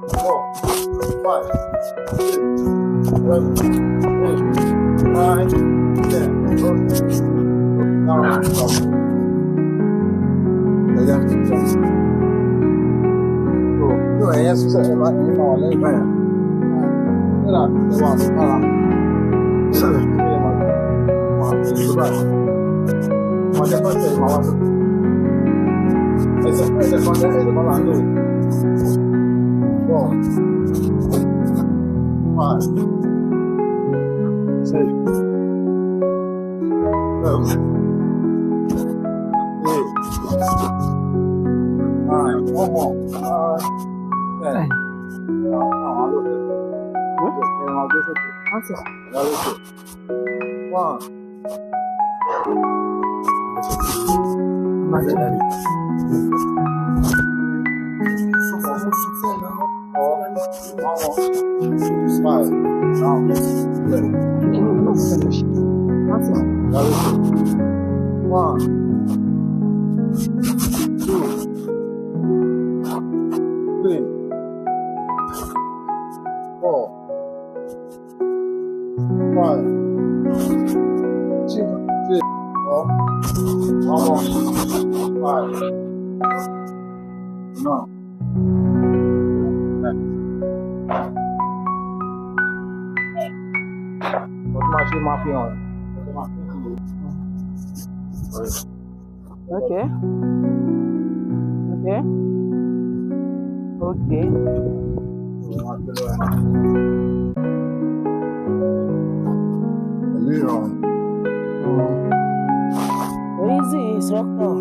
4, 5, 6, 7, 8, 9, 10. Now, Okay. Okay. Okay. Easy, instructor.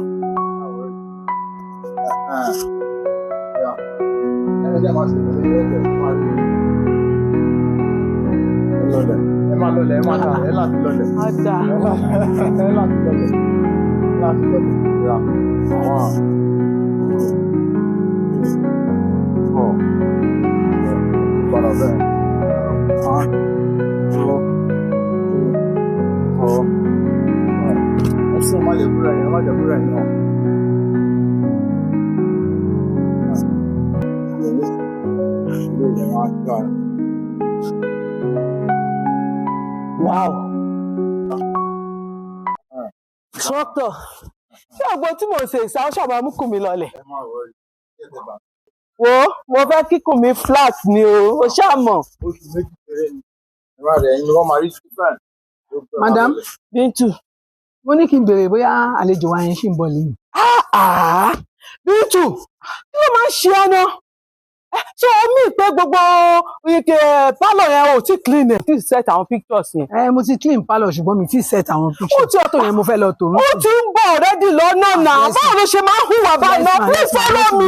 Wow. Instructor. Ṣé ọgbọ́n tí mo ṣe ìsá ṣàbá mú kùn mí lọlẹ̀? Wo, mo fẹ́ kíkùn mi flat ni o ṣáà mọ̀. Madam Bíntù. mo ní kí n béèrè bóyá àlejò wa yẹn ṣì ń bọ̀ lẹ́yìn. Bíntù kí ló máa ń ṣe ọ́ náà? Ṣé o mí pé gbogbo ike pálọ̀ yẹn ò tí clean ẹ̀ tí set àwọn pictures yẹn? Mo ti clean pálọ̀ ṣùgbọ́n mi ti set àwọn pictures. Ó ti Fọ́tò yẹn mo fẹ́ lọ tòun. Ó ti ń bọ̀ already lọ́nà náà. Báwo ló ṣe máa ń hùwà báyìí náà? Please follow me.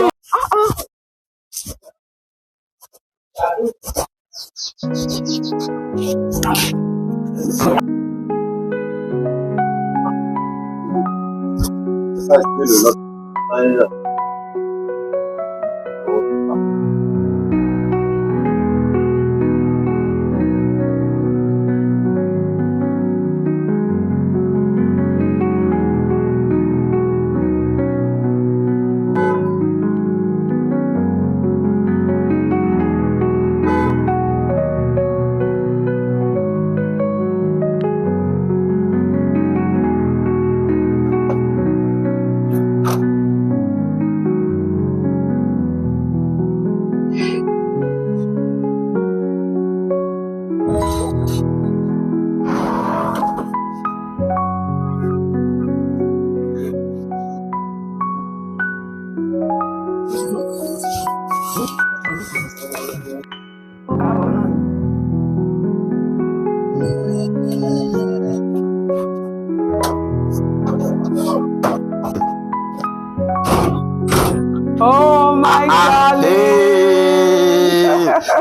Oh my darling.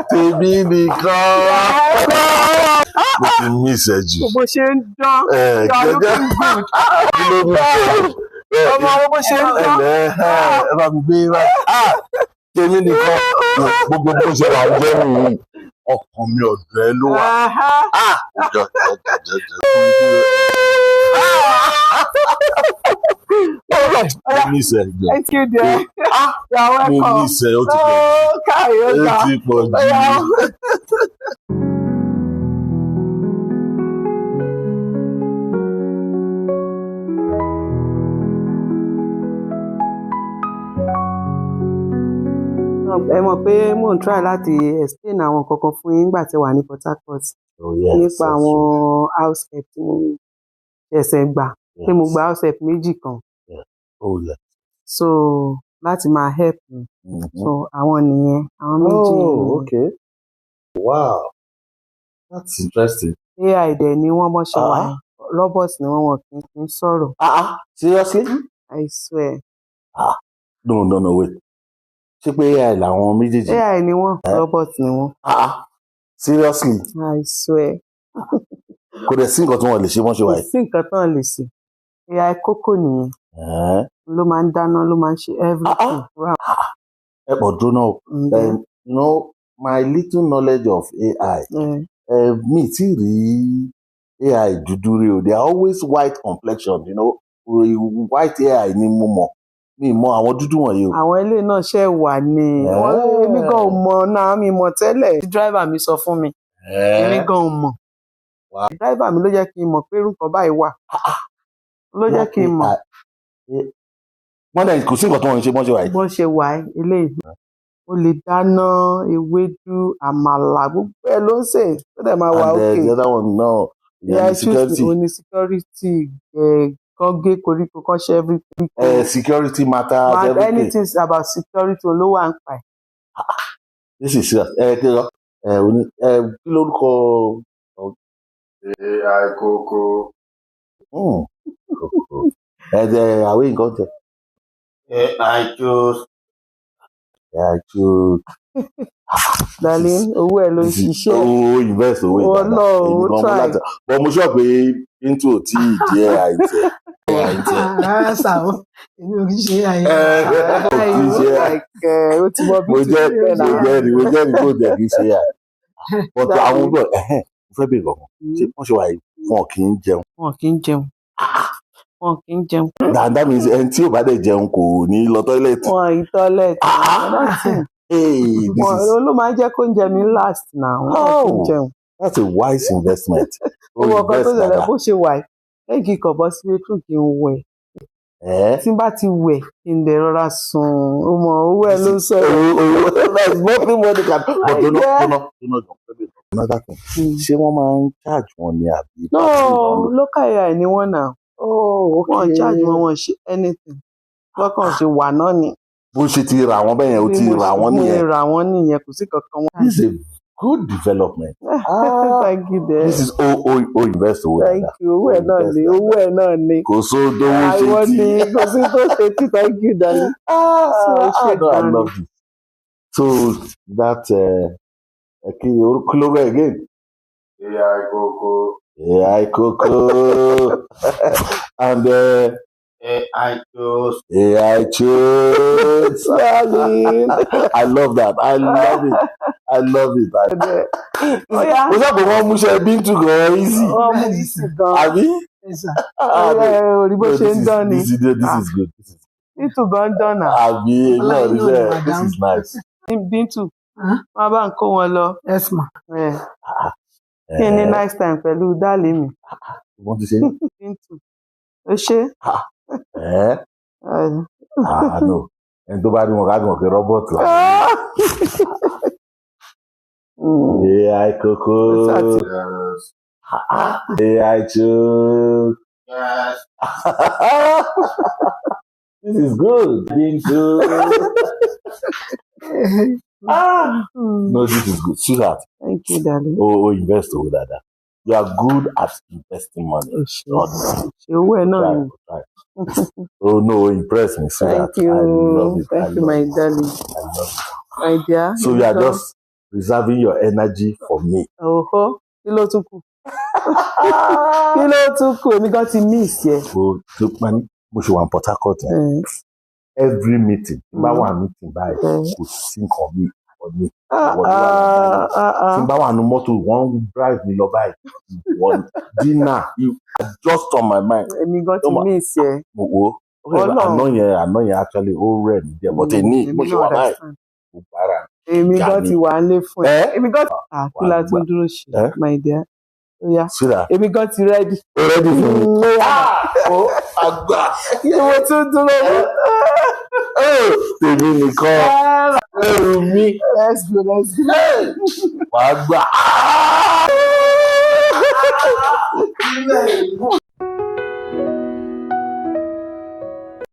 Tèmi nìkan. Mo ti mí ìṣẹ́jú. Bó ṣe ń dán. Ọmọ bó ṣe ń dán. Ẹ bá mi gbé wá. Tèmi nìkan. Gbogbo bó ṣe wà jẹ́ nìyí. Ọkàn mi ọ̀dọ̀ ẹ ló wà. Tèmi ìṣẹ́jú. Thank you, dear. You're mo welcome. ní ìṣẹ́ ó ti pọ̀ Oh, carry jù. Ó ti pọ̀ jù. Yeah. Ẹ mọ̀ pé mò ń try láti explain àwọn kankan fún yín nígbà tí wà ní Port Harcourt Oh, yes, nípa that's àwọn true. house help tí mo ṣẹ̀ṣẹ̀ gbà pé mo gba house help méjì kan Oh, yeah. so láti máa help mi Mhm. so àwọn nìyẹn àwọn méjì Oh, nìyẹn. okay. Wow. That's interesting. AI dẹ̀ ni wọ́n bọ́ ṣe wà Ah. yẹn robot ni wọ́n kì í sọ̀rọ̀ Seriously? I swear No, wait. Ṣé pé AI làwọn méjèèjì? AI ni wọ́n robot ni wọ́n Seriously? I swear Kò dẹ̀ sí nǹkan tí wọ́n lè ṣe wọ́n ṣe kò wáyé. sí nǹkan tán lè ṣe AI kókó nìyẹn ló máa ń dáná ló máa ń ṣe everything. Ẹ pọ̀ dúró Ǹjẹ́, náà. My little knowledge of AI. Mi tí rí AI dúdú rí o. They are always white complexion, white AI ni mo mọ̀. Mi mọ àwọn dúdú wọ̀nyí o. àwọn ilé náà ṣe wà ní èmi gan ò mọ̀ náà mi mọ̀ tẹ́lẹ̀ tí driver mi sọ fún mi èmi gan ò mọ̀ driver mi ló jẹ́ kí n mọ̀ pé irú nǹkan báyìí wà ló jẹ́ kí n mọ̀ Wọ́n dẹ̀ kò sí nǹkan tí wọ́n ń ṣe bọ́n ṣe wà yìí. bó ṣe wà eléyìí ó lè dáná ewédú àmàlà gbogbo ẹ̀ ló ń sè ó dẹ̀ máa wà And òkè the other one náà ìyẹn security. ó ní security kan gé koríko kan ṣe everything. Security matters everything. Anything about security ló wà ń pa ẹ̀. This is serious. Kí lórúkọ AI Coco. àwé nǹkan tẹ. AI Juice. Darling, owó ẹ̀ ló ń ṣiṣẹ́. Owó invest owó ìdáná. Ọlọ́run try. But mo sọ pé into tí ìdí AI tẹ. Rárá sà ó, èmi ò kì í ṣe àyè. Ó ti mọ bí Mo ti ṣe bẹ́ẹ̀ náà. jẹ́rìí kó jẹ́ kí n ṣe AI. But àwọn ọgbọ́n mo fẹ́ bèèrè kankan. Ṣé wọ́n ṣe wà yìí wọn kì í jẹun? Wọn kì í jẹun. Wọn kì í jẹun. That means ẹni tí ò bá dẹ̀ jẹun kò ní lọ tọ́ílẹ̀tì. Wọn ì tọ́lẹ̀tì. Wọn ló máa ń jẹ́ kó oúnjẹ mi last now. Wọn kì í jẹun. That's a wise investment. Owó ọkọ tó ṣẹlẹ̀ bó ṣe wà yìí. Lẹ́yìn kọ̀ bọ́ sí bedroom kí n wẹ̀. Tí n bá ti wẹ̀ kí n lè rọra sùn. Ó mọ owó ẹ̀ ló sọ. Ṣé wọ́n máa ń charge wọn ní àbí? No, local AI ni wọ́n náà. Wọ́n charge wọn ṣe anything. Wọ́n kàn ṣe wà náà ni. Bó ṣe ti rà wọ́n bẹ́yẹn ó ti rà wọ́n nìyẹn. Mo rà wọ́n nìyẹn kò sí kankan wọn. This is a good development. Thank you there. This is o invest owó Thank you. Owó ẹ̀ náà ni. Kò sódówó ṣe Àwọn tí. ni kò sí tó ṣe tí thank you darling. I love it. So that kí lórúkọ again? AI Coco. AI Coco. And AI Juice. AI Juice. I love that. I love it. Ó sábà wọ́n mú ṣe bíntù gan easy. Wọ́n mú easy gan. Àbí? Orí bó ṣe ń dán ni. This is good. Bíntù gan ń dán náà. Àbí náà rí bẹ́ẹ̀. This is nice. Bíntù wọ́n bá ń kó wọn lọ. Yes ma. Kí ni nice time pẹ̀lú dálì mi. Wọ́n ti ṣe. Bíntù ó ṣe. No. Ẹni tó bá rí wọn ká gbọ̀n pé rọ́bọ̀tì la. AI Coco. Yes. AI Juice. Yes. This is good. No, this is good. Sweetheart. Thank you, darling. Invest over that. You are good at investing money. Ṣé owó ẹ̀ náà ni. No, impress me, sweetheart. Thank you. I love it. Thank you, my darling. I love it. My dear. So you are just reserving your energy for me. Kí ló tún kù? Kí ló tún kù? Èmi gan ti miss yẹ. Mo ṣe wà ní Port Harcourt. Every meeting, bá wà meeting báyìí, kò sí nǹkan mi for me. Tí bá wà ní mọ́tò, wọ́n drive mi lọ báyìí. Dinner, just on my mind. Èmi gan ti miss yẹ. Mo àná yẹn actually ó rẹ̀ mí díẹ̀ but ní bó ṣe wà báyìí kò bára. Èmi gan ti wà nílé fún ẹ. Èmi gan kí la tún dúró ṣe my dear. Oya. Èmi gan ti ready. Ready fún mi. Ó àgbà. Kí ni mo tún dúró mú? Tèmi nìkan. Ẹrù mi. Let's go. Wàá gbà.